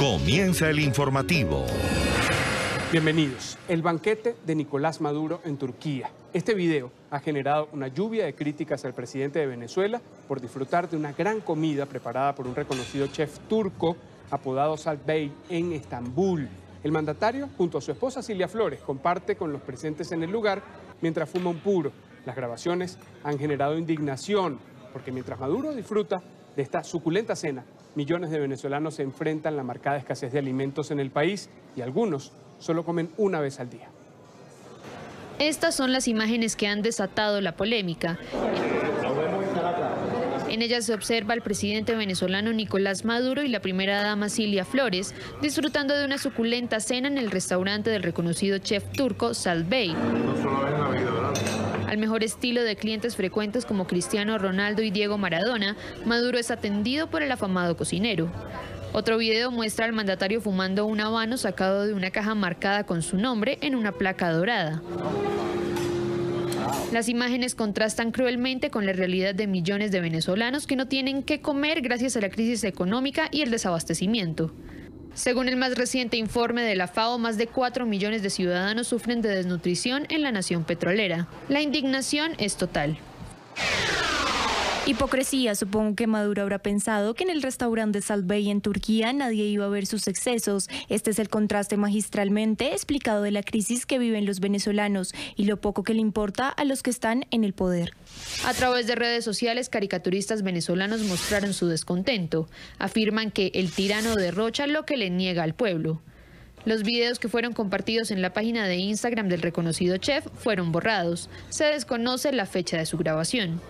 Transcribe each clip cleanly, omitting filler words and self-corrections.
Comienza el informativo. Bienvenidos. El banquete de Nicolás Maduro en Turquía. Este video ha generado una lluvia de críticas al presidente de Venezuela por disfrutar de una gran comida preparada por un reconocido chef turco apodado Salt Bey en Estambul. El mandatario, junto a su esposa Cilia Flores, comparte con los presentes en el lugar mientras fuma un puro. Las grabaciones han generado indignación porque mientras Maduro disfruta de esta suculenta cena, millones de venezolanos se enfrentan a la marcada escasez de alimentos en el país y algunos solo comen una vez al día. Estas son las imágenes que han desatado la polémica. En ellas se observa al presidente venezolano Nicolás Maduro y la primera dama Cilia Flores disfrutando de una suculenta cena en el restaurante del reconocido chef turco Salt Bey. Al mejor estilo de clientes frecuentes como Cristiano Ronaldo y Diego Maradona, Maduro es atendido por el afamado cocinero. Otro video muestra al mandatario fumando un habano sacado de una caja marcada con su nombre en una placa dorada. Las imágenes contrastan cruelmente con la realidad de millones de venezolanos que no tienen qué comer gracias a la crisis económica y el desabastecimiento. Según el más reciente informe de la FAO, más de 4 millones de ciudadanos sufren de desnutrición en la nación petrolera. La indignación es total. Hipocresía, supongo que Maduro habrá pensado que en el restaurante Salt Bey en Turquía nadie iba a ver sus excesos. Este es el contraste magistralmente explicado de la crisis que viven los venezolanos y lo poco que le importa a los que están en el poder. A través de redes sociales, caricaturistas venezolanos mostraron su descontento. Afirman que el tirano derrocha lo que le niega al pueblo. Los videos que fueron compartidos en la página de Instagram del reconocido chef fueron borrados. Se desconoce la fecha de su grabación.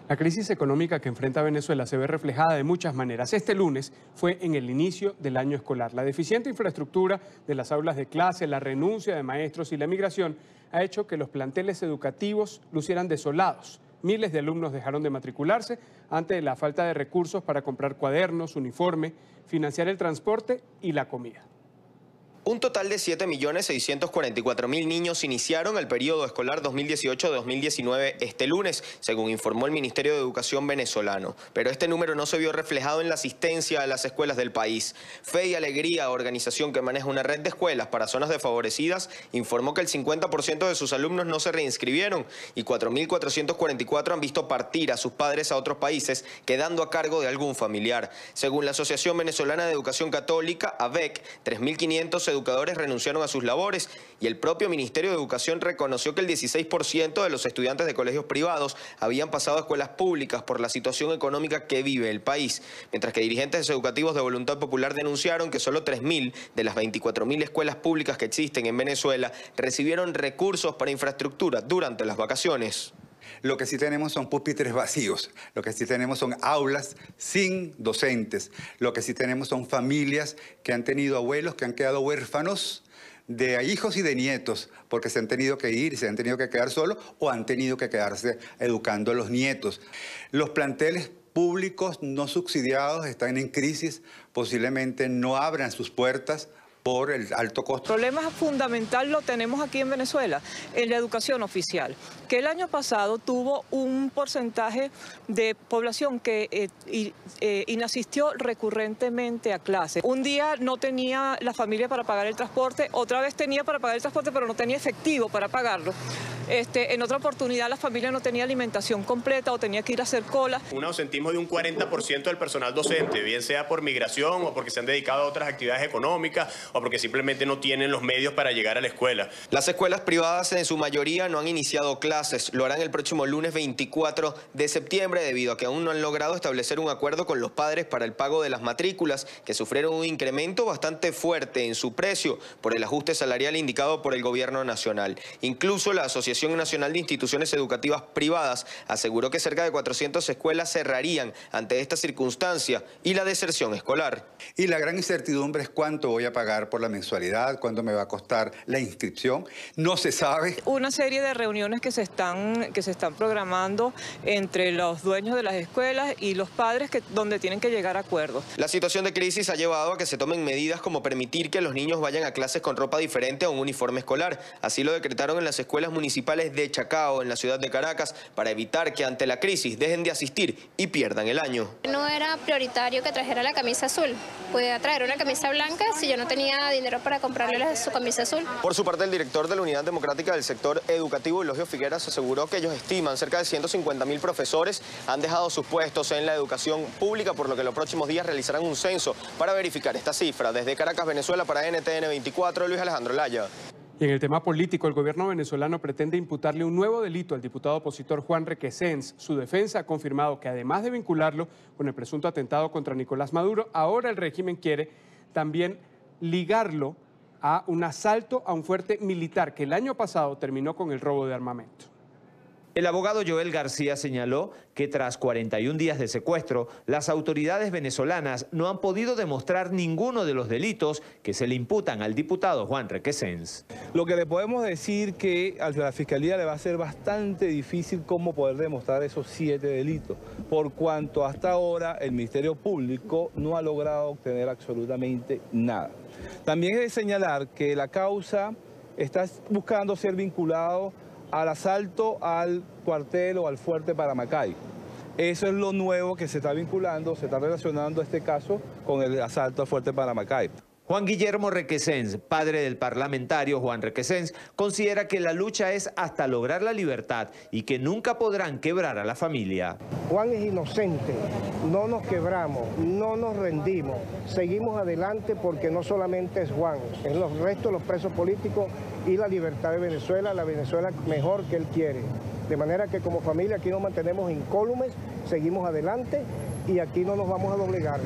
La crisis económica que enfrenta Venezuela se ve reflejada de muchas maneras. Este lunes fue en el inicio del año escolar. La deficiente infraestructura de las aulas de clase, la renuncia de maestros y la migración ha hecho que los planteles educativos lucieran desolados. Miles de alumnos dejaron de matricularse ante la falta de recursos para comprar cuadernos, uniforme, financiar el transporte y la comida. Un total de 7.644.000 niños iniciaron el periodo escolar 2018-2019 este lunes, según informó el Ministerio de Educación venezolano. Pero este número no se vio reflejado en la asistencia a las escuelas del país. Fe y Alegría, organización que maneja una red de escuelas para zonas desfavorecidas, informó que el 50% de sus alumnos no se reinscribieron y 4.444 han visto partir a sus padres a otros países, quedando a cargo de algún familiar. Según la Asociación Venezolana de Educación Católica, AVEC, 3.500 educadores renunciaron a sus labores y el propio Ministerio de Educación reconoció que el 16% de los estudiantes de colegios privados habían pasado a escuelas públicas por la situación económica que vive el país, mientras que dirigentes educativos de Voluntad Popular denunciaron que solo 3.000 de las 24.000 escuelas públicas que existen en Venezuela recibieron recursos para infraestructura durante las vacaciones. Lo que sí tenemos son pupitres vacíos, lo que sí tenemos son aulas sin docentes, lo que sí tenemos son familias que han tenido abuelos que han quedado huérfanos de hijos y de nietos porque se han tenido que ir, se han tenido que quedar solos o han tenido que quedarse educando a los nietos. Los planteles públicos no subsidiados están en crisis, posiblemente no abran sus puertas por el alto costo. El problema fundamental lo tenemos aquí en Venezuela, en la educación oficial, que el año pasado tuvo un porcentaje de población que inasistió recurrentemente a clase. Un día no tenía la familia para pagar el transporte, otra vez tenía para pagar el transporte, pero no tenía efectivo para pagarlo. En otra oportunidad la familia no tenía alimentación completa o tenía que ir a hacer cola. Un ausentismo de un 40% del personal docente, bien sea por migración o porque se han dedicado a otras actividades económicas o porque simplemente no tienen los medios para llegar a la escuela. Las escuelas privadas en su mayoría no han iniciado clases, lo harán el próximo lunes 24 de septiembre debido a que aún no han logrado establecer un acuerdo con los padres para el pago de las matrículas, que sufrieron un incremento bastante fuerte en su precio por el ajuste salarial indicado por el gobierno nacional. Incluso la Asociación Nacional de Instituciones Educativas Privadas aseguró que cerca de 400 escuelas cerrarían ante esta circunstancia y la deserción escolar. Y la gran incertidumbre es cuánto voy a pagar por la mensualidad, cuánto me va a costar la inscripción, no se sabe. Una serie de reuniones que se están programando entre los dueños de las escuelas y los padres donde tienen que llegar a acuerdos. La situación de crisis ha llevado a que se tomen medidas como permitir que los niños vayan a clases con ropa diferente a un uniforme escolar. Así lo decretaron en las escuelas municipales municipales de Chacao, en la ciudad de Caracas, para evitar que ante la crisis dejen de asistir y pierdan el año. No era prioritario que trajera la camisa azul. Podía traer una camisa blanca si yo no tenía dinero para comprarle su camisa azul. Por su parte, el director de la Unidad Democrática del Sector Educativo, Eulogio Figueras, aseguró que ellos estiman cerca de 150.000 profesores han dejado sus puestos en la educación pública, por lo que en los próximos días realizarán un censo para verificar esta cifra. Desde Caracas, Venezuela, para NTN 24, Luis Alejandro Laya. Y en el tema político, el gobierno venezolano pretende imputarle un nuevo delito al diputado opositor Juan Requesens. Su defensa ha confirmado que además de vincularlo con el presunto atentado contra Nicolás Maduro, ahora el régimen quiere también ligarlo a un asalto a un fuerte militar que el año pasado terminó con el robo de armamento. El abogado Joel García señaló que tras 41 días de secuestro, las autoridades venezolanas no han podido demostrar ninguno de los delitos que se le imputan al diputado Juan Requesens. Lo que le podemos decir que a la Fiscalía le va a ser bastante difícil cómo poder demostrar esos 7 delitos, por cuanto hasta ahora el Ministerio Público no ha logrado obtener absolutamente nada. También es de señalar que la causa está buscando ser vinculado al asalto al cuartel o al fuerte Paramacay. Eso es lo nuevo que se está vinculando, se está relacionando este caso con el asalto al fuerte Paramacay. Juan Guillermo Requesens, padre del parlamentario Juan Requesens, considera que la lucha es hasta lograr la libertad y que nunca podrán quebrar a la familia. Juan es inocente, no nos quebramos, no nos rendimos, seguimos adelante porque no solamente es Juan, es los restos de los presos políticos y la libertad de Venezuela, la Venezuela mejor que él quiere. De manera que como familia aquí nos mantenemos incólumes, seguimos adelante y aquí no nos vamos a doblegar.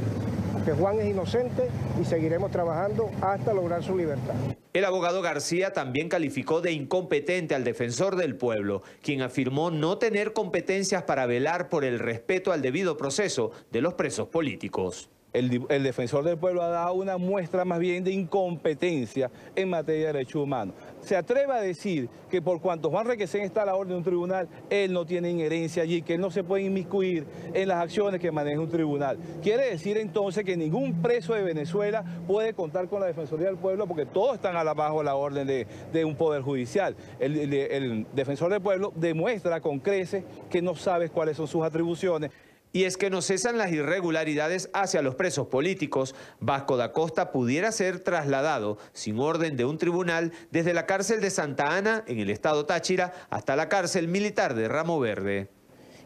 Que Juan es inocente y seguiremos trabajando hasta lograr su libertad. El abogado García también calificó de incompetente al defensor del pueblo, quien afirmó no tener competencias para velar por el respeto al debido proceso de los presos políticos. El defensor del pueblo ha dado una muestra más bien de incompetencia en materia de derechos humanos. Se atreve a decir que por cuanto Juan Requesens está a la orden de un tribunal, él no tiene injerencia allí, que él no se puede inmiscuir en las acciones que maneja un tribunal. Quiere decir entonces que ningún preso de Venezuela puede contar con la Defensoría del Pueblo porque todos están bajo la orden de un poder judicial. El defensor del pueblo demuestra con creces que no sabe cuáles son sus atribuciones. Y es que no cesan las irregularidades hacia los presos políticos. Vasco da Costa pudiera ser trasladado sin orden de un tribunal desde la cárcel de Santa Ana, en el estado Táchira, hasta la cárcel militar de Ramo Verde.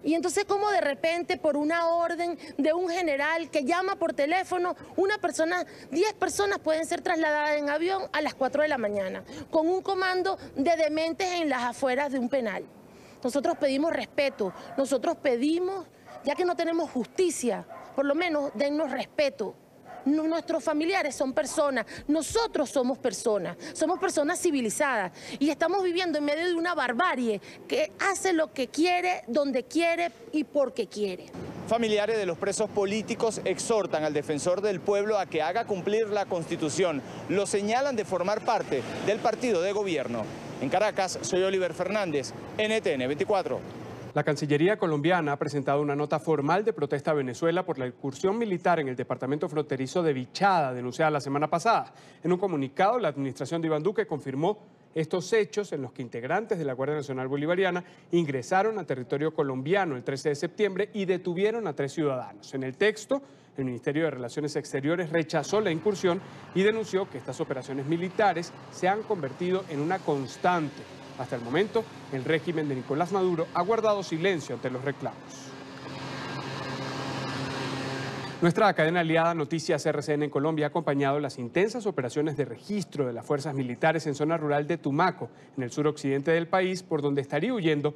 Y entonces, ¿cómo de repente, por una orden de un general que llama por teléfono, 10 personas pueden ser trasladadas en avión a las 4 de la mañana, con un comando de dementes en las afueras de un penal? Nosotros pedimos respeto, nosotros pedimos, ya que no tenemos justicia, por lo menos dennos respeto. Nuestros familiares son personas, nosotros somos personas civilizadas y estamos viviendo en medio de una barbarie que hace lo que quiere, donde quiere y porque quiere. Familiares de los presos políticos exhortan al defensor del pueblo a que haga cumplir la Constitución. Lo señalan de formar parte del partido de gobierno. En Caracas, soy Oliver Fernández, NTN 24. La Cancillería colombiana ha presentado una nota formal de protesta a Venezuela por la incursión militar en el departamento fronterizo de Vichada, denunciada la semana pasada. En un comunicado, la administración de Iván Duque confirmó estos hechos en los que integrantes de la Guardia Nacional Bolivariana ingresaron a territorio colombiano el 13 de septiembre y detuvieron a 3 ciudadanos. En el texto, el Ministerio de Relaciones Exteriores rechazó la incursión y denunció que estas operaciones militares se han convertido en una constante. Hasta el momento, el régimen de Nicolás Maduro ha guardado silencio ante los reclamos. Nuestra cadena aliada Noticias RCN en Colombia ha acompañado las intensas operaciones de registro de las fuerzas militares en zona rural de Tumaco, en el suroccidente del país, por donde estaría huyendo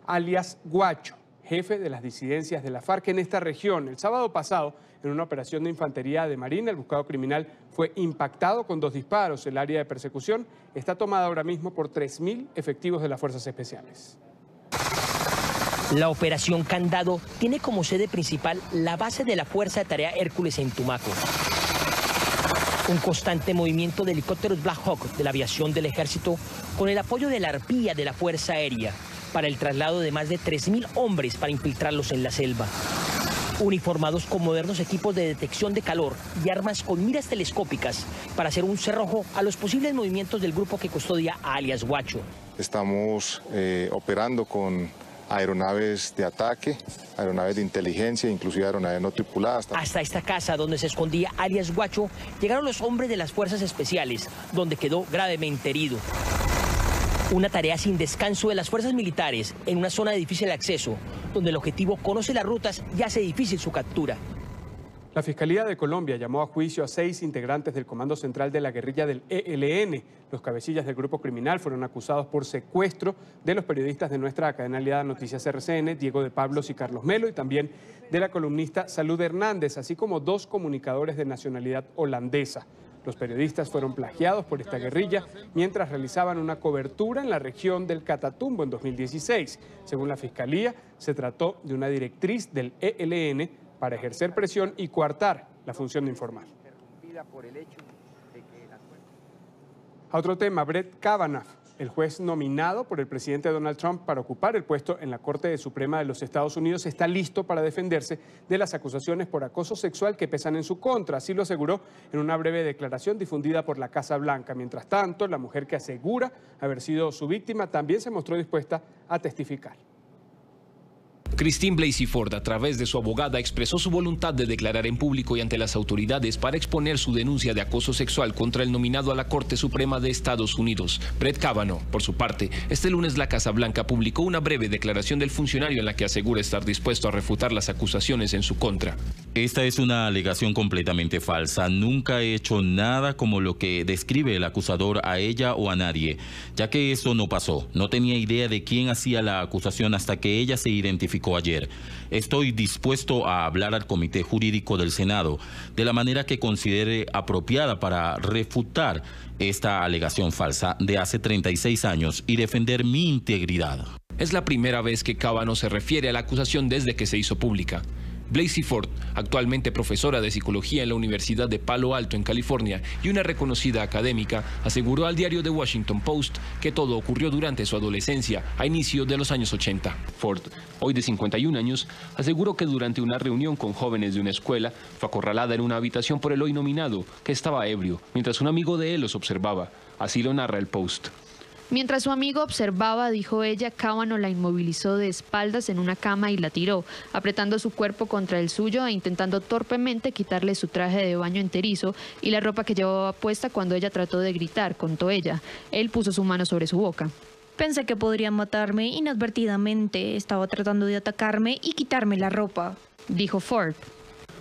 alias Guacho, jefe de las disidencias de la FARC en esta región. El sábado pasado, en una operación de infantería de Marina, el buscado criminal fue impactado con 2 disparos. El área de persecución está tomada ahora mismo por 3.000 efectivos de las Fuerzas Especiales. La operación Candado tiene como sede principal la base de la Fuerza de Tarea Hércules en Tumaco. Un constante movimiento de helicópteros Black Hawk de la aviación del ejército con el apoyo de la arpía de la Fuerza Aérea para el traslado de más de 3.000 hombres para infiltrarlos en la selva. Uniformados con modernos equipos de detección de calor y armas con miras telescópicas para hacer un cerrojo a los posibles movimientos del grupo que custodia a alias Guacho. Estamos operando con aeronaves de ataque, aeronaves de inteligencia, inclusive aeronaves no tripuladas. Hasta esta casa donde se escondía alias Guacho llegaron los hombres de las fuerzas especiales, donde quedó gravemente herido. Una tarea sin descanso de las fuerzas militares en una zona de difícil acceso, donde el objetivo conoce las rutas y hace difícil su captura. La Fiscalía de Colombia llamó a juicio a 6 integrantes del Comando Central de la guerrilla del ELN. Los cabecillas del grupo criminal fueron acusados por secuestro de los periodistas de nuestra cadena aliada Noticias RCN, Diego de Pablos y Carlos Melo, y también de la columnista Salud Hernández, así como 2 comunicadores de nacionalidad holandesa. Los periodistas fueron plagiados por esta guerrilla mientras realizaban una cobertura en la región del Catatumbo en 2016. Según la Fiscalía, se trató de una directriz del ELN para ejercer presión y coartar la función de informar. A otro tema, Brett Kavanaugh, el juez nominado por el presidente Donald Trump para ocupar el puesto en la Corte Suprema de los Estados Unidos, está listo para defenderse de las acusaciones por acoso sexual que pesan en su contra. Así lo aseguró en una breve declaración difundida por la Casa Blanca. Mientras tanto, la mujer que asegura haber sido su víctima también se mostró dispuesta a testificar. Christine Blasey Ford, a través de su abogada, expresó su voluntad de declarar en público y ante las autoridades para exponer su denuncia de acoso sexual contra el nominado a la Corte Suprema de Estados Unidos, Brett Kavanaugh. Por su parte, este lunes la Casa Blanca publicó una breve declaración del funcionario en la que asegura estar dispuesto a refutar las acusaciones en su contra. Esta es una alegación completamente falsa. Nunca he hecho nada como lo que describe el acusador a ella o a nadie, ya que eso no pasó. No tenía idea de quién hacía la acusación hasta que ella se identificó ayer. Estoy dispuesto a hablar al Comité Jurídico del Senado de la manera que considere apropiada para refutar esta alegación falsa de hace 36 años y defender mi integridad. Es la primera vez que Kavanaugh se refiere a la acusación desde que se hizo pública. Blasey Ford, actualmente profesora de psicología en la Universidad de Palo Alto en California y una reconocida académica, aseguró al diario The Washington Post que todo ocurrió durante su adolescencia, a inicio de los años 80. Ford, hoy de 51 años, aseguró que durante una reunión con jóvenes de una escuela fue acorralada en una habitación por el hoy nominado, que estaba ebrio, mientras un amigo de él los observaba. Así lo narra el Post. Mientras su amigo observaba, dijo ella, Kavanaugh la inmovilizó de espaldas en una cama y la tiró, apretando su cuerpo contra el suyo e intentando torpemente quitarle su traje de baño enterizo y la ropa que llevaba puesta cuando ella trató de gritar, contó ella. Él puso su mano sobre su boca. Pensé que podrían matarme inadvertidamente. Estaba tratando de atacarme y quitarme la ropa, dijo Ford.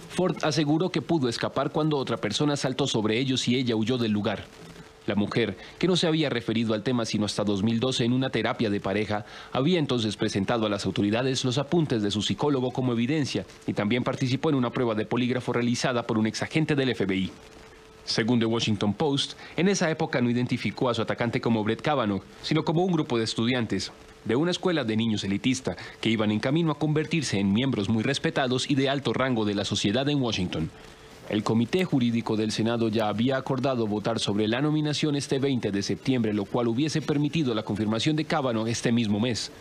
Ford aseguró que pudo escapar cuando otra persona saltó sobre ellos y ella huyó del lugar. La mujer, que no se había referido al tema sino hasta 2012 en una terapia de pareja, había entonces presentado a las autoridades los apuntes de su psicólogo como evidencia y también participó en una prueba de polígrafo realizada por un exagente del FBI. Según The Washington Post, en esa época no identificó a su atacante como Brett Kavanaugh, sino como un grupo de estudiantes de una escuela de niños elitista que iban en camino a convertirse en miembros muy respetados y de alto rango de la sociedad en Washington. El Comité Jurídico del Senado ya había acordado votar sobre la nominación este 20 de septiembre, lo cual hubiese permitido la confirmación de Kavanaugh este mismo mes.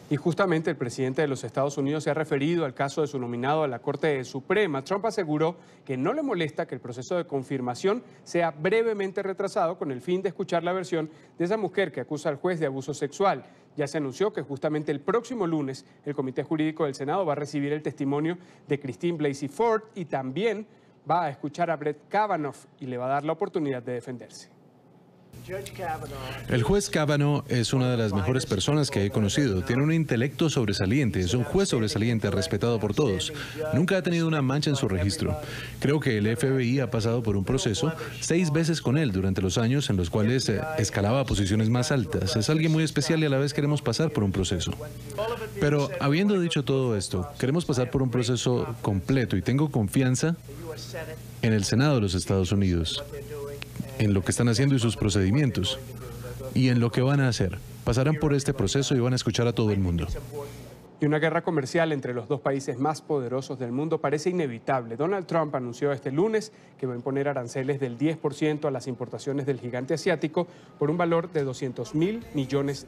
Y justamente el presidente de los Estados Unidos se ha referido al caso de su nominado a la Corte Suprema. Trump aseguró que no le molesta que el proceso de confirmación sea brevemente retrasado con el fin de escuchar la versión de esa mujer que acusa al juez de abuso sexual. Ya se anunció que justamente el próximo lunes el Comité Jurídico del Senado va a recibir el testimonio de Christine Blasey Ford y también va a escuchar a Brett Kavanaugh y le va a dar la oportunidad de defenderse. El juez Kavanaugh es una de las mejores personas que he conocido. Tiene un intelecto sobresaliente, es un juez sobresaliente, respetado por todos. Nunca ha tenido una mancha en su registro. Creo que el FBI ha pasado por un proceso 6 veces con él durante los años en los cuales escalaba a posiciones más altas. Es alguien muy especial y a la vez queremos pasar por un proceso. Pero habiendo dicho todo esto, queremos pasar por un proceso completo y tengo confianza en el Senado de los Estados Unidos, en lo que están haciendo y sus procedimientos, y en lo que van a hacer. Pasarán por este proceso y van a escuchar a todo el mundo. Y una guerra comercial entre los 2 países más poderosos del mundo parece inevitable. Donald Trump anunció este lunes que va a imponer aranceles del 10% a las importaciones del gigante asiático por un valor de $200.000 millones.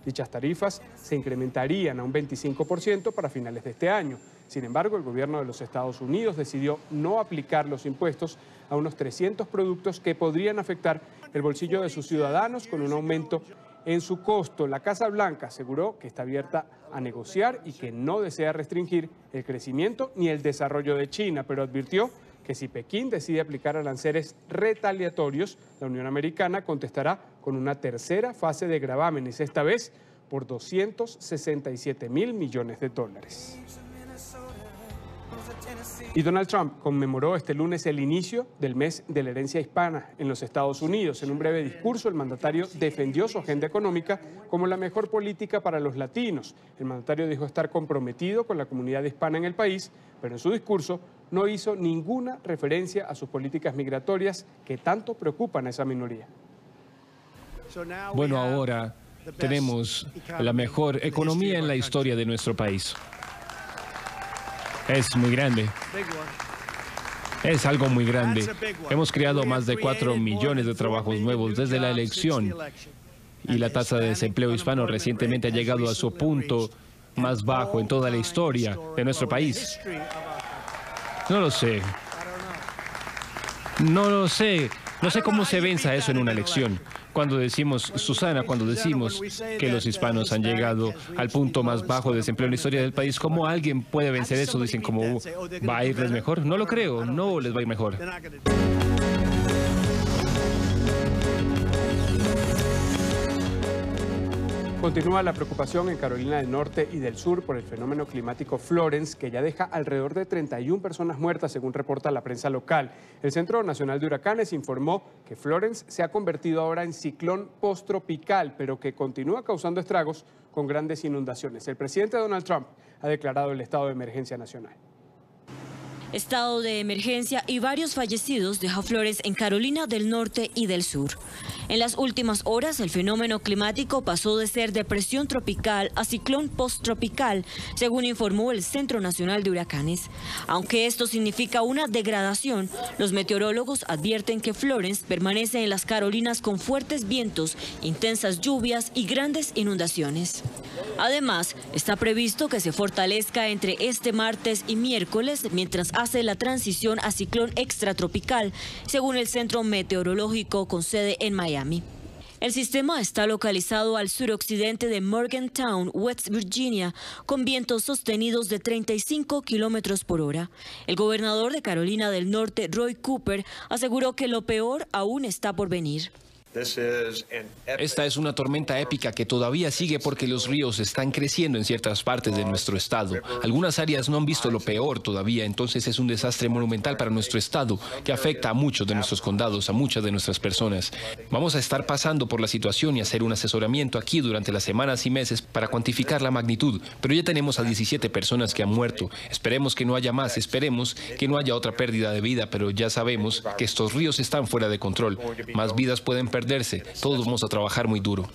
Dichas tarifas se incrementarían a un 25% para finales de este año. Sin embargo, el gobierno de los Estados Unidos decidió no aplicar los impuestos a unos 300 productos que podrían afectar el bolsillo de sus ciudadanos con un aumento en su costo. La Casa Blanca aseguró que está abierta a negociar y que no desea restringir el crecimiento ni el desarrollo de China, pero advirtió que si Pekín decide aplicar aranceles retaliatorios, la Unión Americana contestará con una tercera fase de gravámenes, esta vez por $267 mil millones. Y Donald Trump conmemoró este lunes el inicio del mes de la herencia hispana en los Estados Unidos. En un breve discurso, el mandatario defendió su agenda económica como la mejor política para los latinos. El mandatario dijo estar comprometido con la comunidad hispana en el país, pero en su discurso no hizo ninguna referencia a sus políticas migratorias que tanto preocupan a esa minoría. Bueno, ahora tenemos la mejor economía en la historia de nuestro país. Es muy grande. Es algo muy grande. Hemos creado más de 4 millones de trabajos nuevos desde la elección. Y la tasa de desempleo hispano recientemente ha llegado a su punto más bajo en toda la historia de nuestro país. No lo sé. No lo sé. No sé cómo se venza eso en una elección. Cuando decimos, Susana, cuando decimos que los hispanos han llegado al punto más bajo de desempleo en la historia del país, ¿cómo alguien puede vencer eso? Dicen como, ¿va a irles mejor? No lo creo, no les va a ir mejor. Continúa la preocupación en Carolina del Norte y del Sur por el fenómeno climático Florence, que ya deja alrededor de 31 personas muertas, según reporta la prensa local. El Centro Nacional de Huracanes informó que Florence se ha convertido ahora en ciclón posttropical, pero que continúa causando estragos con grandes inundaciones. El presidente Donald Trump ha declarado el estado de emergencia nacional. Estado de emergencia y varios fallecidos deja Florence en Carolina del Norte y del Sur. En las últimas horas, el fenómeno climático pasó de ser depresión tropical a ciclón posttropical, según informó el Centro Nacional de Huracanes. Aunque esto significa una degradación, los meteorólogos advierten que Florence permanece en las Carolinas con fuertes vientos, intensas lluvias y grandes inundaciones. Además, está previsto que se fortalezca entre este martes y miércoles mientras hace la transición a ciclón extratropical, según el Centro Meteorológico con sede en Miami. El sistema está localizado al suroccidente de Morgantown, West Virginia, con vientos sostenidos de 35 kilómetros por hora. El gobernador de Carolina del Norte, Roy Cooper, aseguró que lo peor aún está por venir. Esta es una tormenta épica que todavía sigue porque los ríos están creciendo en ciertas partes de nuestro estado. Algunas áreas no han visto lo peor todavía, entonces es un desastre monumental para nuestro estado que afecta a muchos de nuestros condados, a muchas de nuestras personas. Vamos a estar pasando por la situación y hacer un asesoramiento aquí durante las semanas y meses para cuantificar la magnitud, pero ya tenemos a 17 personas que han muerto. Esperemos que no haya más, esperemos que no haya otra pérdida de vida, pero ya sabemos que estos ríos están fuera de control. Más vidas pueden perderse. Todos vamos a trabajar muy duro.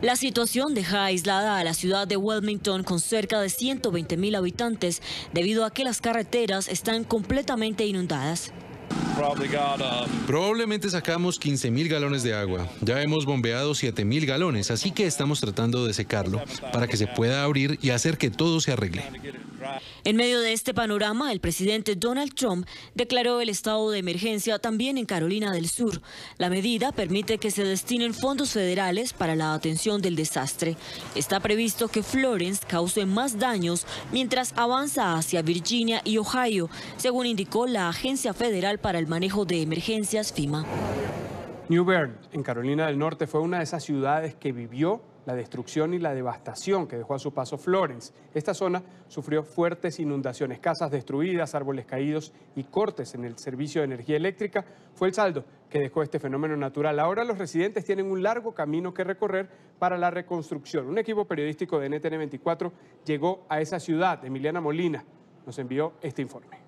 La situación deja aislada a la ciudad de Wilmington con cerca de 120,000 habitantes debido a que las carreteras están completamente inundadas. Probablemente sacamos 15,000 galones de agua. Ya hemos bombeado 7,000 galones, así que estamos tratando de secarlo para que se pueda abrir y hacer que todo se arregle. En medio de este panorama, el presidente Donald Trump declaró el estado de emergencia también en Carolina del Sur. La medida permite que se destinen fondos federales para la atención del desastre. Está previsto que Florence cause más daños mientras avanza hacia Virginia y Ohio, según indicó la Agencia Federal para el Manejo de Emergencias, FEMA. New Bern, en Carolina del Norte, fue una de esas ciudades que vivió la destrucción y la devastación que dejó a su paso Florence. Esta zona sufrió fuertes inundaciones, casas destruidas, árboles caídos y cortes en el servicio de energía eléctrica. Fue el saldo que dejó este fenómeno natural. Ahora los residentes tienen un largo camino que recorrer para la reconstrucción. Un equipo periodístico de NTN 24 llegó a esa ciudad. Emiliana Molina nos envió este informe.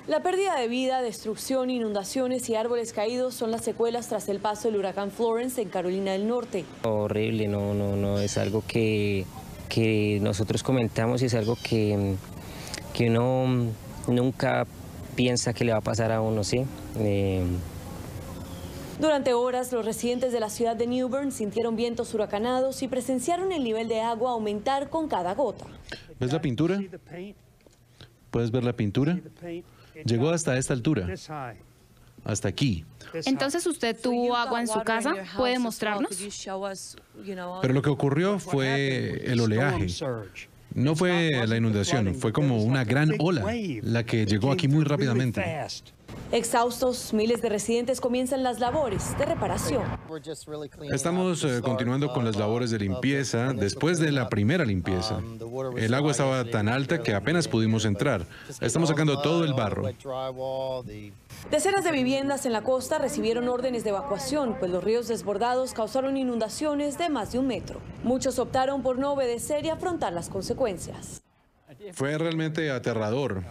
La pérdida de vida, destrucción, inundaciones y árboles caídos son las secuelas tras el paso del huracán Florence en Carolina del Norte. Horrible, no, es algo que nosotros comentamos y es algo que uno nunca piensa que le va a pasar a uno, ¿sí? Durante horas, los residentes de la ciudad de New Bern sintieron vientos huracanados y presenciaron el nivel de agua aumentar con cada gota. ¿Ves la pintura? ¿Puedes ver la pintura? Llegó hasta esta altura. hasta aquí. Entonces usted tuvo agua en su casa, ¿puede mostrarnos? Pero lo que ocurrió fue el oleaje. No fue la inundación, fue como una gran ola, la que llegó aquí muy rápidamente. Exhaustos, miles de residentes comienzan las labores de reparación. Estamos continuando con las labores de limpieza después de la primera limpieza. El agua estaba tan alta que apenas pudimos entrar. Estamos sacando todo el barro. Decenas de viviendas en la costa recibieron órdenes de evacuación, pues los ríos desbordados causaron inundaciones de más de 1 metro. Muchos optaron por no obedecer y afrontar las consecuencias. Fue realmente aterrador.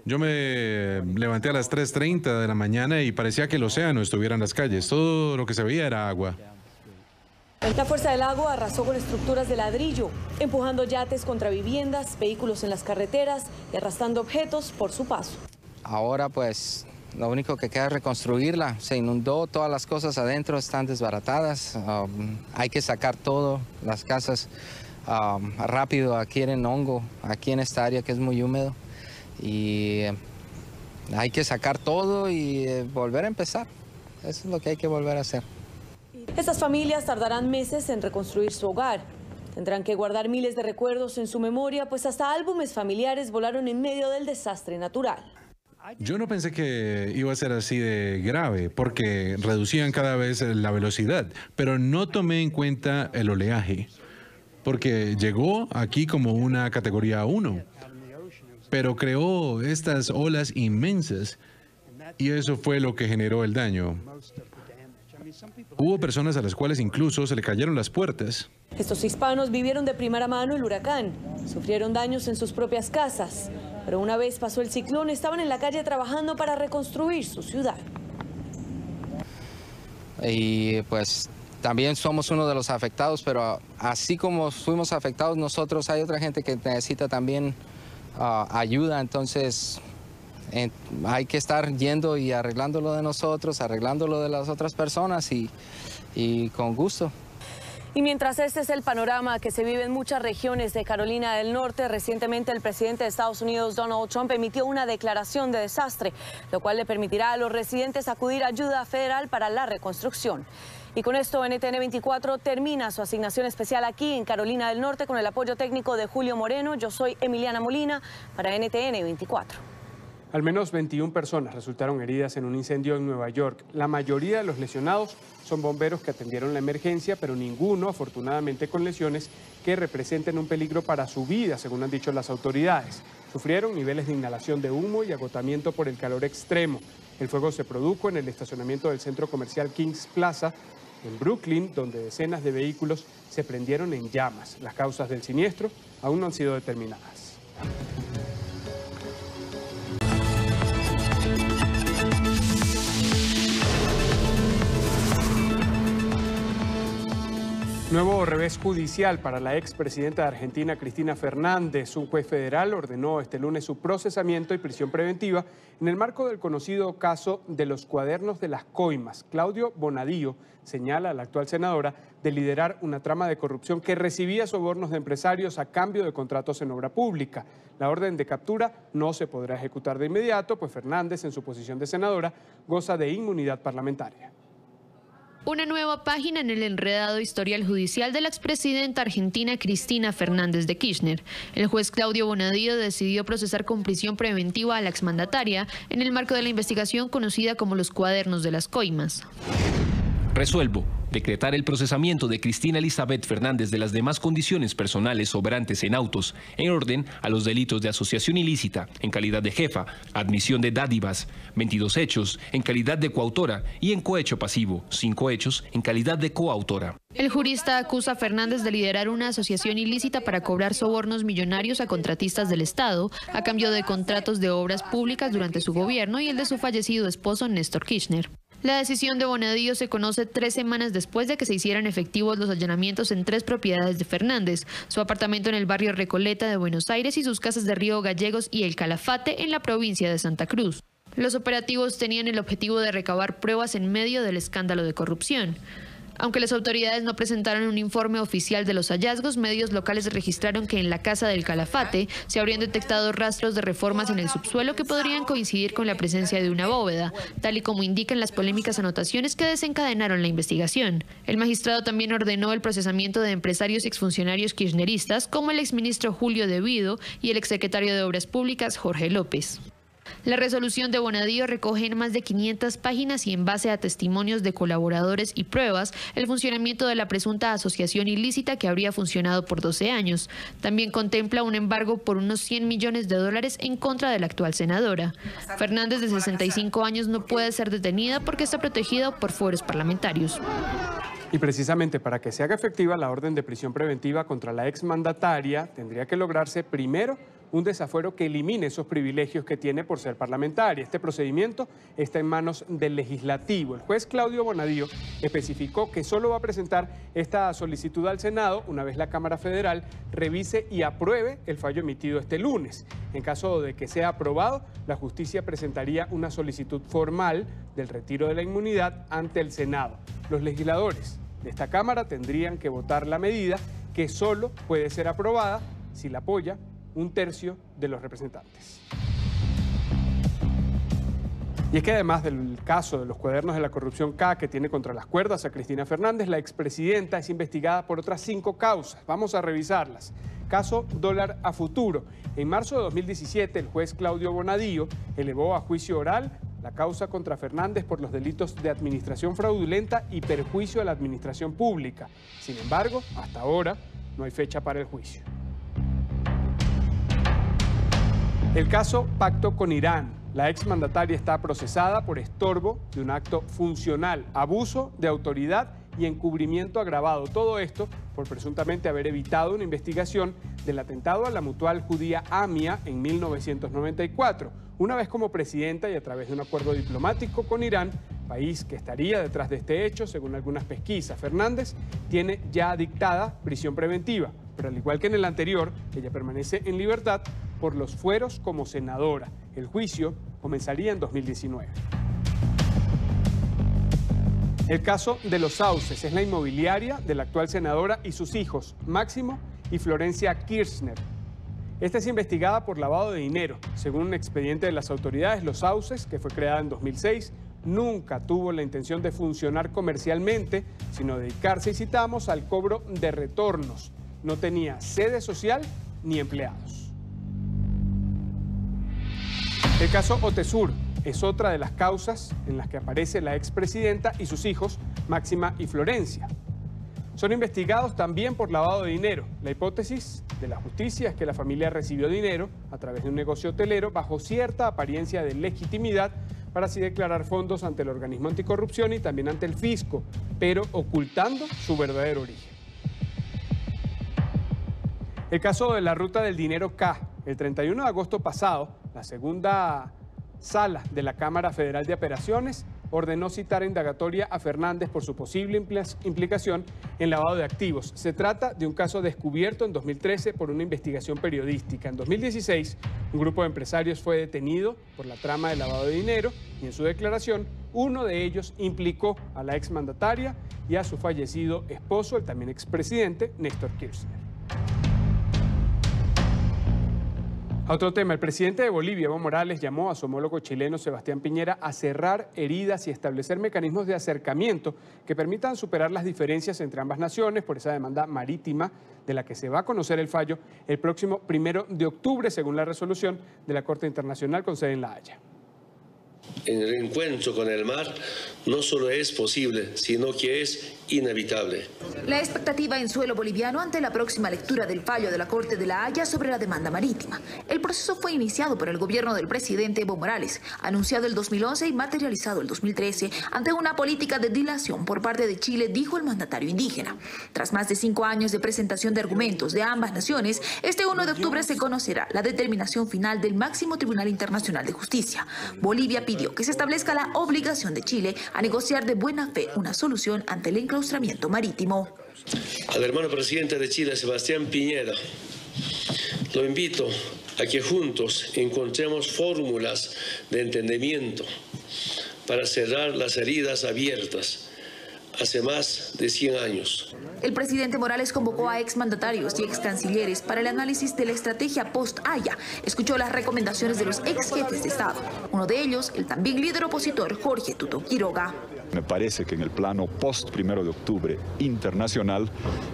Yo me levanté a las 3:30 de la mañana y parecía que el océano estuviera en las calles. Todo lo que se veía era agua. La fuerza del agua arrasó con estructuras de ladrillo, empujando yates contra viviendas, vehículos en las carreteras y arrastrando objetos por su paso. Ahora pues lo único que queda es reconstruirla. Se inundó, todas las cosas adentro están desbaratadas. Hay que sacar todo, las casas rápido, adquieren hongo aquí en esta área que es muy húmedo. Y hay que sacar todo y volver a empezar. Eso es lo que hay que volver a hacer. Estas familias tardarán meses en reconstruir su hogar. Tendrán que guardar miles de recuerdos en su memoria, pues hasta álbumes familiares volaron en medio del desastre natural. Yo no pensé que iba a ser así de grave, porque reducían cada vez la velocidad, pero no tomé en cuenta el oleaje, porque llegó aquí como una categoría 1. Pero creó estas olas inmensas y eso fue lo que generó el daño. Hubo personas a las cuales incluso se le cayeron las puertas. Estos hispanos vivieron de primera mano el huracán, sufrieron daños en sus propias casas, pero una vez pasó el ciclón estaban en la calle trabajando para reconstruir su ciudad. Y pues también somos uno de los afectados, pero así como fuimos afectados nosotros, hay otra gente que necesita también ayuda, entonces hay que estar yendo y arreglando lo de nosotros, arreglando lo de las otras personas y con gusto. Y mientras este es el panorama que se vive en muchas regiones de Carolina del Norte, recientemente el presidente de Estados Unidos, Donald Trump, emitió una declaración de desastre, lo cual le permitirá a los residentes acudir a ayuda federal para la reconstrucción. Y con esto NTN 24 termina su asignación especial aquí en Carolina del Norte con el apoyo técnico de Julio Moreno. Yo soy Emiliana Molina para NTN 24. Al menos 21 personas resultaron heridas en un incendio en Nueva York. La mayoría de los lesionados son bomberos que atendieron la emergencia, pero ninguno, afortunadamente, con lesiones que representen un peligro para su vida, según han dicho las autoridades. Sufrieron niveles de inhalación de humo y agotamiento por el calor extremo. El fuego se produjo en el estacionamiento del centro comercial Kings Plaza, en Brooklyn, donde decenas de vehículos se prendieron en llamas. Las causas del siniestro aún no han sido determinadas. Nuevo revés judicial para la expresidenta de Argentina, Cristina Fernández. Un juez federal ordenó este lunes su procesamiento y prisión preventiva en el marco del conocido caso de los cuadernos de las coimas. Claudio Bonadío señala a la actual senadora de liderar una trama de corrupción que recibía sobornos de empresarios a cambio de contratos en obra pública. La orden de captura no se podrá ejecutar de inmediato, pues Fernández, en su posición de senadora, goza de inmunidad parlamentaria. Una nueva página en el enredado historial judicial de la expresidenta argentina Cristina Fernández de Kirchner. El juez Claudio Bonadío decidió procesar con prisión preventiva a la exmandataria en el marco de la investigación conocida como los cuadernos de las coimas. Resuelvo decretar el procesamiento de Cristina Elizabeth Fernández de las demás condiciones personales sobrantes en autos, en orden a los delitos de asociación ilícita en calidad de jefa, admisión de dádivas, 22 hechos en calidad de coautora y en cohecho pasivo, 5 hechos en calidad de coautora. El jurista acusa a Fernández de liderar una asociación ilícita para cobrar sobornos millonarios a contratistas del Estado a cambio de contratos de obras públicas durante su gobierno y el de su fallecido esposo Néstor Kirchner. La decisión de Bonadío se conoce 3 semanas después de que se hicieran efectivos los allanamientos en 3 propiedades de Fernández, su apartamento en el barrio Recoleta de Buenos Aires y sus casas de Río Gallegos y El Calafate en la provincia de Santa Cruz. Los operativos tenían el objetivo de recabar pruebas en medio del escándalo de corrupción. Aunque las autoridades no presentaron un informe oficial de los hallazgos, medios locales registraron que en la casa del Calafate se habrían detectado rastros de reformas en el subsuelo que podrían coincidir con la presencia de una bóveda, tal y como indican las polémicas anotaciones que desencadenaron la investigación. El magistrado también ordenó el procesamiento de empresarios y exfuncionarios kirchneristas como el exministro Julio De Vido y el exsecretario de Obras Públicas Jorge López. La resolución de Bonadío recoge en más de 500 páginas y en base a testimonios de colaboradores y pruebas el funcionamiento de la presunta asociación ilícita que habría funcionado por 12 años. También contempla un embargo por unos 100 millones de dólares en contra de la actual senadora. Fernández, de 65 años, no puede ser detenida porque está protegida por fueros parlamentarios. Y precisamente para que se haga efectiva la orden de prisión preventiva contra la exmandataria, tendría que lograrse primero un desafuero que elimine esos privilegios que tiene por ser parlamentaria. Este procedimiento está en manos del legislativo. El juez Claudio Bonadío especificó que solo va a presentar esta solicitud al Senado una vez la Cámara Federal revise y apruebe el fallo emitido este lunes. En caso de que sea aprobado, la justicia presentaría una solicitud formal del retiro de la inmunidad ante el Senado. Los legisladores de esta Cámara tendrían que votar la medida, que solo puede ser aprobada si la apoya un tercio de los representantes. Y es que además del caso de los cuadernos de la corrupción K que tiene contra las cuerdas a Cristina Fernández, la expresidenta es investigada por otras 5 causas. Vamos a revisarlas. Caso Dólar a Futuro. En marzo de 2017, el juez Claudio Bonadío elevó a juicio oral la causa contra Fernández por los delitos de administración fraudulenta y perjuicio a la administración pública. Sin embargo, hasta ahora no hay fecha para el juicio. El caso Pacto con Irán. La exmandataria está procesada por estorbo de un acto funcional, abuso de autoridad y encubrimiento agravado. Todo esto por presuntamente haber evitado una investigación del atentado a la mutual judía AMIA en 1994. Una vez como presidenta y a través de un acuerdo diplomático con Irán, país que estaría detrás de este hecho, según algunas pesquisas, Fernández tiene ya dictada prisión preventiva, pero al igual que en el anterior, ella permanece en libertad por los fueros como senadora. El juicio comenzaría en 2019. El caso de los Sauces es la inmobiliaria de la actual senadora y sus hijos, Máximo y Florencia Kirchner. Esta es investigada por lavado de dinero. Según un expediente de las autoridades, Los Sauces, que fue creada en 2006, nunca tuvo la intención de funcionar comercialmente, sino dedicarse, y citamos, al cobro de retornos. No tenía sede social ni empleados. El caso Otesur es otra de las causas en las que aparece la expresidenta y sus hijos, Máxima y Florencia. Son investigados también por lavado de dinero. La hipótesis de la justicia es que la familia recibió dinero a través de un negocio hotelero bajo cierta apariencia de legitimidad para así declarar fondos ante el organismo anticorrupción y también ante el fisco, pero ocultando su verdadero origen. El caso de la ruta del dinero K. El 31 de agosto pasado, la segunda sala de la Cámara Federal de Apelaciones ordenó citar a indagatoria a Fernández por su posible implicación en lavado de activos. Se trata de un caso descubierto en 2013 por una investigación periodística. En 2016, un grupo de empresarios fue detenido por la trama de lavado de dinero y en su declaración, uno de ellos implicó a la exmandataria y a su fallecido esposo, el también expresidente Néstor Kirchner. A otro tema, el presidente de Bolivia, Evo Morales, llamó a su homólogo chileno Sebastián Piñera a cerrar heridas y establecer mecanismos de acercamiento que permitan superar las diferencias entre ambas naciones por esa demanda marítima de la que se va a conocer el fallo el próximo 1 de octubre, según la resolución de la Corte Internacional con sede en La Haya. El reencuentro con el mar no solo es posible, sino que es inevitable. La expectativa en suelo boliviano ante la próxima lectura del fallo de la Corte de La Haya sobre la demanda marítima. El proceso fue iniciado por el gobierno del presidente Evo Morales, anunciado el 2011 y materializado el 2013 ante una política de dilación por parte de Chile, dijo el mandatario indígena. Tras más de 5 años de presentación de argumentos de ambas naciones, este 1 de octubre se conocerá la determinación final del máximo Tribunal Internacional de Justicia. Bolivia pidió que se establezca la obligación de Chile a negociar de buena fe una solución ante el enclaustramiento marítimo. Al hermano presidente de Chile, Sebastián Piñera, lo invito a que juntos encontremos fórmulas de entendimiento para cerrar las heridas abiertas hace más de 100 años. El presidente Morales convocó a exmandatarios y excancilleres para el análisis de la estrategia post-Haya. Escuchó las recomendaciones de los ex jefes de Estado. Uno de ellos, el también líder opositor Jorge Tuto Quiroga. Me parece que en el plano post-1 de octubre internacional,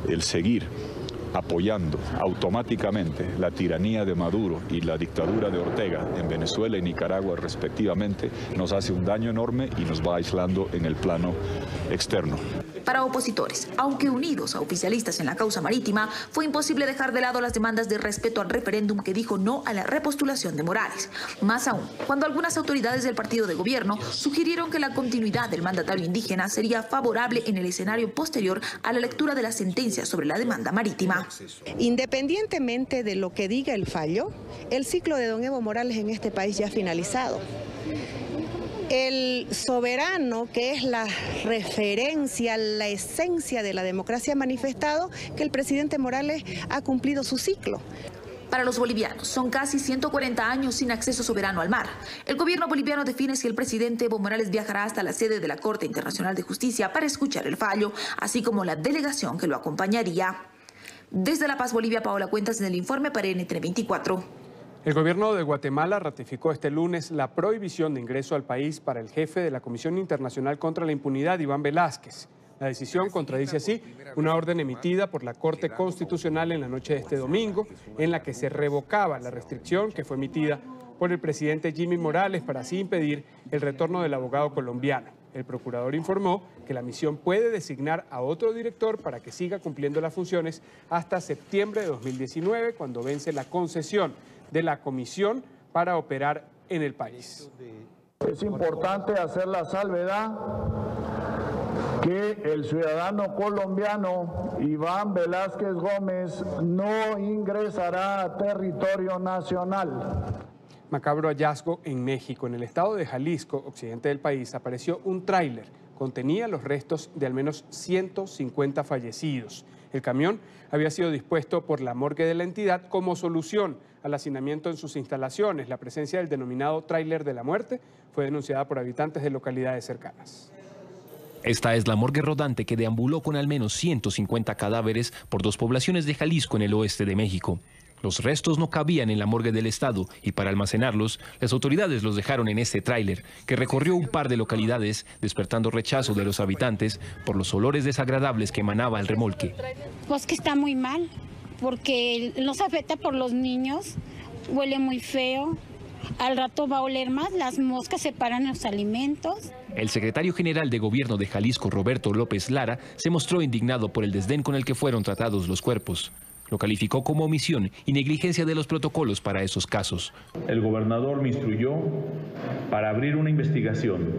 el seguir apoyando automáticamente la tiranía de Maduro y la dictadura de Ortega en Venezuela y Nicaragua respectivamente nos hace un daño enorme y nos va aislando en el plano externo. Para opositores, aunque unidos a oficialistas en la causa marítima, fue imposible dejar de lado las demandas de respeto al referéndum que dijo no a la repostulación de Morales. Más aún, cuando algunas autoridades del partido de gobierno sugirieron que la continuidad del mandatario indígena sería favorable en el escenario posterior a la lectura de la sentencia sobre la demanda marítima. Independientemente de lo que diga el fallo, el ciclo de don Evo Morales en este país ya ha finalizado. El soberano, que es la referencia, la esencia de la democracia, ha manifestado que el presidente Morales ha cumplido su ciclo. Para los bolivianos, son casi 140 años sin acceso soberano al mar. El gobierno boliviano define si el presidente Evo Morales viajará hasta la sede de la Corte Internacional de Justicia para escuchar el fallo, así como la delegación que lo acompañaría. Desde La Paz, Bolivia, Paola Cuentas en el informe para NTN 24. El gobierno de Guatemala ratificó este lunes la prohibición de ingreso al país para el jefe de la Comisión Internacional contra la Impunidad, Iván Velázquez. La decisión contradice así una orden emitida por la Corte Constitucional en la noche de este domingo, en la que se revocaba la restricción que fue emitida por el presidente Jimmy Morales para así impedir el retorno del abogado colombiano. El procurador informó que la misión puede designar a otro director para que siga cumpliendo las funciones hasta septiembre de 2019, cuando vence la concesión de la comisión para operar en el país. Es importante hacer la salvedad que el ciudadano colombiano Iván Velázquez Gómez no ingresará a territorio nacional. Macabro hallazgo en México. En el estado de Jalisco, occidente del país, apareció un tráiler. Contenía los restos de al menos 150 fallecidos. El camión había sido dispuesto por la morgue de la entidad como solución al hacinamiento en sus instalaciones. La presencia del denominado tráiler de la muerte fue denunciada por habitantes de localidades cercanas. Esta es la morgue rodante que deambuló con al menos 150 cadáveres por dos poblaciones de Jalisco en el oeste de México. Los restos no cabían en la morgue del estado y para almacenarlos, las autoridades los dejaron en este tráiler que recorrió un par de localidades, despertando rechazo de los habitantes por los olores desagradables que emanaba el remolque. Pues que está muy mal, porque nos afecta por los niños, huele muy feo, al rato va a oler más, las moscas separan los alimentos. El secretario general de Gobierno de Jalisco, Roberto López Lara, se mostró indignado por el desdén con el que fueron tratados los cuerpos. Lo calificó como omisión y negligencia de los protocolos para esos casos. El gobernador me instruyó para abrir una investigación,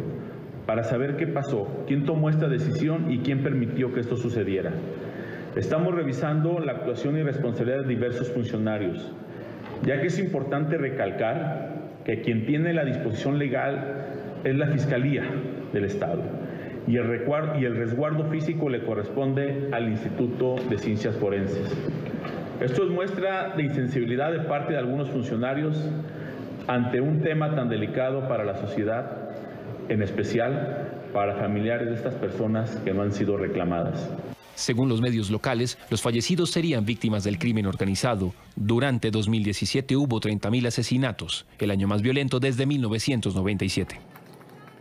para saber qué pasó, quién tomó esta decisión y quién permitió que esto sucediera. Estamos revisando la actuación y responsabilidad de diversos funcionarios, ya que es importante recalcar que quien tiene la disposición legal es la Fiscalía del Estado y el resguardo físico le corresponde al Instituto de Ciencias Forenses. Esto es muestra de insensibilidad de parte de algunos funcionarios ante un tema tan delicado para la sociedad, en especial para familiares de estas personas que no han sido reclamadas. Según los medios locales, los fallecidos serían víctimas del crimen organizado. Durante 2017 hubo 30.000 asesinatos, el año más violento desde 1997.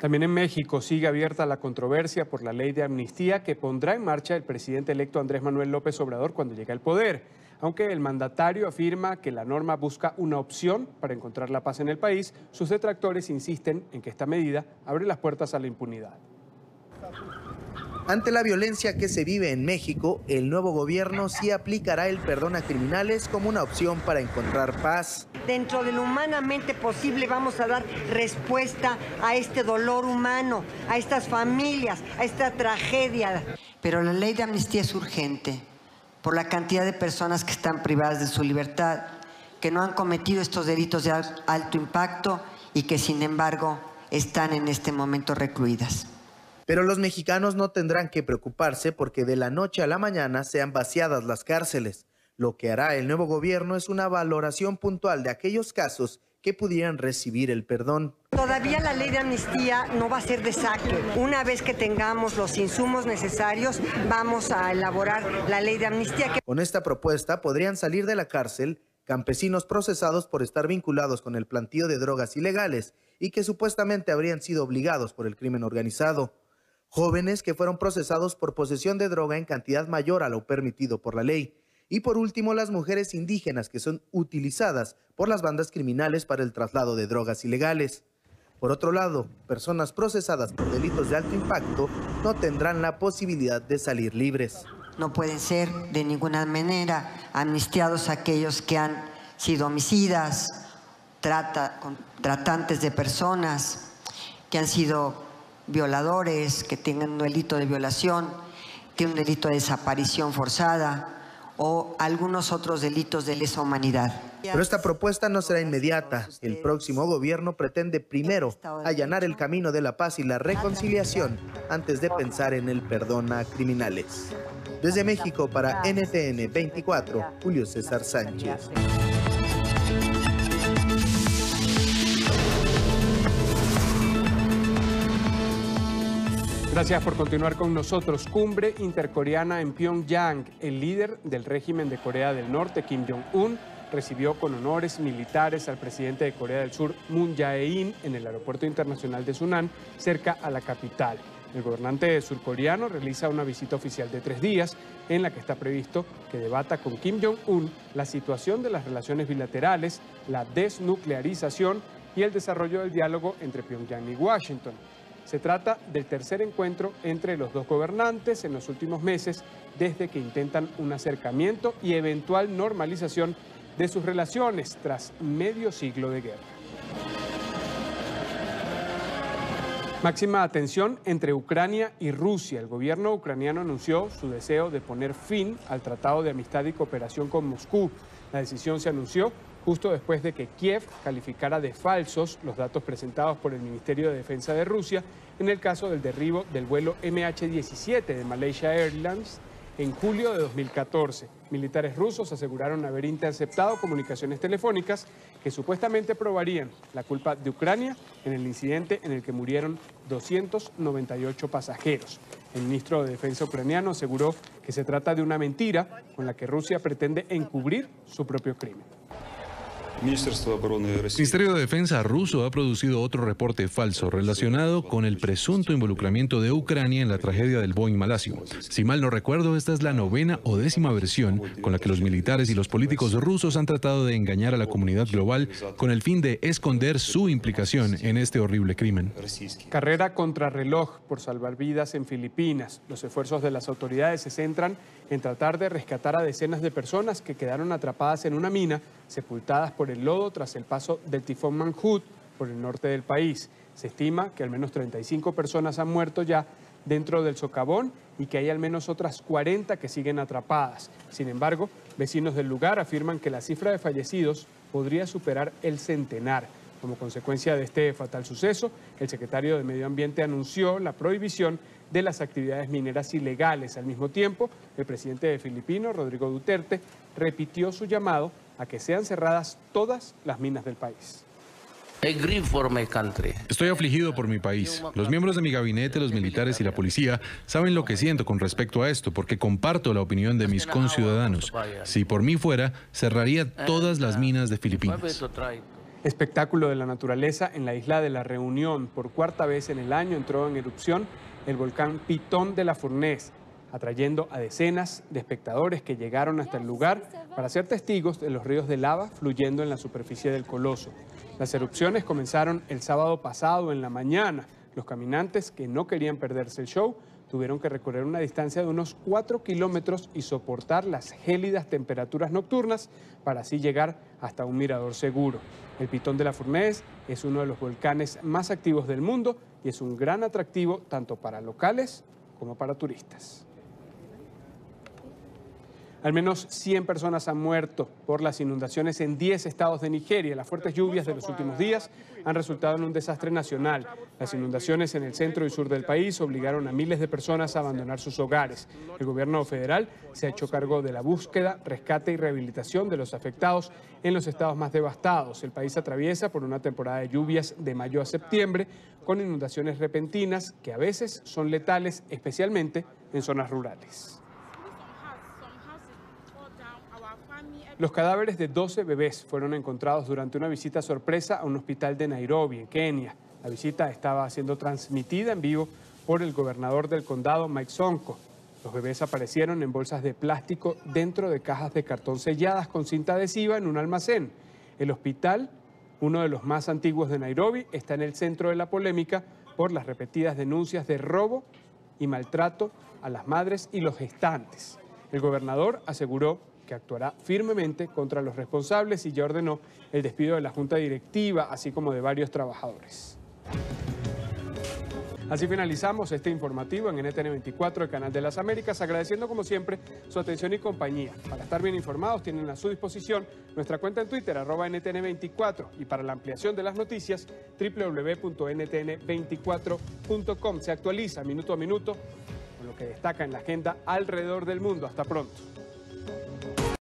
También en México sigue abierta la controversia por la ley de amnistía que pondrá en marcha el presidente electo Andrés Manuel López Obrador cuando llegue al poder. Aunque el mandatario afirma que la norma busca una opción para encontrar la paz en el país, sus detractores insisten en que esta medida abre las puertas a la impunidad. Ante la violencia que se vive en México, el nuevo gobierno sí aplicará el perdón a criminales como una opción para encontrar paz. Dentro de lo humanamente posible vamos a dar respuesta a este dolor humano, a estas familias, a esta tragedia. Pero la ley de amnistía es urgente por la cantidad de personas que están privadas de su libertad, que no han cometido estos delitos de alto impacto y que sin embargo están en este momento recluidas. Pero los mexicanos no tendrán que preocuparse porque de la noche a la mañana sean vaciadas las cárceles. Lo que hará el nuevo gobierno es una valoración puntual de aquellos casos que pudieran recibir el perdón. Todavía la ley de amnistía no va a ser de saque. Una vez que tengamos los insumos necesarios, vamos a elaborar la ley de amnistía. Con esta propuesta podrían salir de la cárcel campesinos procesados por estar vinculados con el plantío de drogas ilegales y que supuestamente habrían sido obligados por el crimen organizado. Jóvenes que fueron procesados por posesión de droga en cantidad mayor a lo permitido por la ley. Y por último, las mujeres indígenas que son utilizadas por las bandas criminales para el traslado de drogas ilegales. Por otro lado, personas procesadas por delitos de alto impacto no tendrán la posibilidad de salir libres. No pueden ser de ninguna manera amnistiados aquellos que han sido homicidas, tratantes de personas, que han sido violadores, que tengan un delito de violación, que un delito de desaparición forzada o algunos otros delitos de lesa humanidad. Pero esta propuesta no será inmediata. El próximo gobierno pretende primero allanar el camino de la paz y la reconciliación antes de pensar en el perdón a criminales. Desde México para NTN 24, Julio César Sánchez. Gracias por continuar con nosotros. Cumbre intercoreana en Pyongyang. El líder del régimen de Corea del Norte, Kim Jong-un, recibió con honores militares al presidente de Corea del Sur, Moon Jae-in, en el aeropuerto internacional de Sunan, cerca a la capital. El gobernante surcoreano realiza una visita oficial de 3 días en la que está previsto que debata con Kim Jong-un la situación de las relaciones bilaterales, la desnuclearización y el desarrollo del diálogo entre Pyongyang y Washington. Se trata del tercer encuentro entre los dos gobernantes en los últimos meses desde que intentan un acercamiento y eventual normalización de sus relaciones tras medio siglo de guerra. Máxima atención entre Ucrania y Rusia. El gobierno ucraniano anunció su deseo de poner fin al Tratado de Amistad y Cooperación con Moscú. La decisión se anunció justo después de que Kiev calificara de falsos los datos presentados por el Ministerio de Defensa de Rusia en el caso del derribo del vuelo MH17 de Malaysia Airlines en julio de 2014. Militares rusos aseguraron haber interceptado comunicaciones telefónicas que supuestamente probarían la culpa de Ucrania en el incidente en el que murieron 298 pasajeros. El ministro de Defensa ucraniano aseguró que se trata de una mentira con la que Rusia pretende encubrir su propio crimen. El Ministerio de Defensa ruso ha producido otro reporte falso relacionado con el presunto involucramiento de Ucrania en la tragedia del Boeing malasio. Si mal no recuerdo, esta es la 9ª o 10ª versión con la que los militares y los políticos rusos han tratado de engañar a la comunidad global con el fin de esconder su implicación en este horrible crimen. Carrera contrarreloj por salvar vidas en Filipinas. Los esfuerzos de las autoridades se centran en tratar de rescatar a decenas de personas que quedaron atrapadas en una mina, sepultadas por el lodo tras el paso del tifón Mangkhut por el norte del país. Se estima que al menos 35 personas han muerto ya dentro del socavón y que hay al menos otras 40 que siguen atrapadas. Sin embargo, vecinos del lugar afirman que la cifra de fallecidos podría superar el centenar. Como consecuencia de este fatal suceso, el secretario de Medio Ambiente anunció la prohibición de las actividades mineras ilegales. Al mismo tiempo, el presidente de Filipinas, Rodrigo Duterte, repitió su llamado a que sean cerradas todas las minas del país. Estoy afligido por mi país. Los miembros de mi gabinete, los militares y la policía saben lo que siento con respecto a esto, porque comparto la opinión de mis conciudadanos. Si por mí fuera, cerraría todas las minas de Filipinas. Espectáculo de la naturaleza en la isla de La Reunión. Por 4ª vez en el año entró en erupción el volcán Pitón de la Fournaise, atrayendo a decenas de espectadores que llegaron hasta el lugar para ser testigos de los ríos de lava fluyendo en la superficie del coloso. Las erupciones comenzaron el sábado pasado en la mañana. Los caminantes que no querían perderse el show tuvieron que recorrer una distancia de unos 4 kilómetros y soportar las gélidas temperaturas nocturnas para así llegar hasta un mirador seguro. El Pitón de la Fournaise es uno de los volcanes más activos del mundo y es un gran atractivo tanto para locales como para turistas. Al menos 100 personas han muerto por las inundaciones en 10 estados de Nigeria. Las fuertes lluvias de los últimos días han resultado en un desastre nacional. Las inundaciones en el centro y sur del país obligaron a miles de personas a abandonar sus hogares. El gobierno federal se ha hecho cargo de la búsqueda, rescate y rehabilitación de los afectados en los estados más devastados. El país atraviesa por una temporada de lluvias de mayo a septiembre con inundaciones repentinas que a veces son letales, especialmente en zonas rurales. Los cadáveres de 12 bebés fueron encontrados durante una visita sorpresa a un hospital de Nairobi, en Kenia. La visita estaba siendo transmitida en vivo por el gobernador del condado, Mike Sonko. Los bebés aparecieron en bolsas de plástico dentro de cajas de cartón selladas con cinta adhesiva en un almacén. El hospital, uno de los más antiguos de Nairobi, está en el centro de la polémica por las repetidas denuncias de robo y maltrato a las madres y los gestantes. El gobernador aseguró que actuará firmemente contra los responsables y ya ordenó el despido de la junta directiva, así como de varios trabajadores. Así finalizamos este informativo en NTN 24, el canal de las Américas, agradeciendo como siempre su atención y compañía. Para estar bien informados tienen a su disposición nuestra cuenta en Twitter, @NTN24, y para la ampliación de las noticias, www.ntn24.com. Se actualiza minuto a minuto con lo que destaca en la agenda alrededor del mundo. Hasta pronto.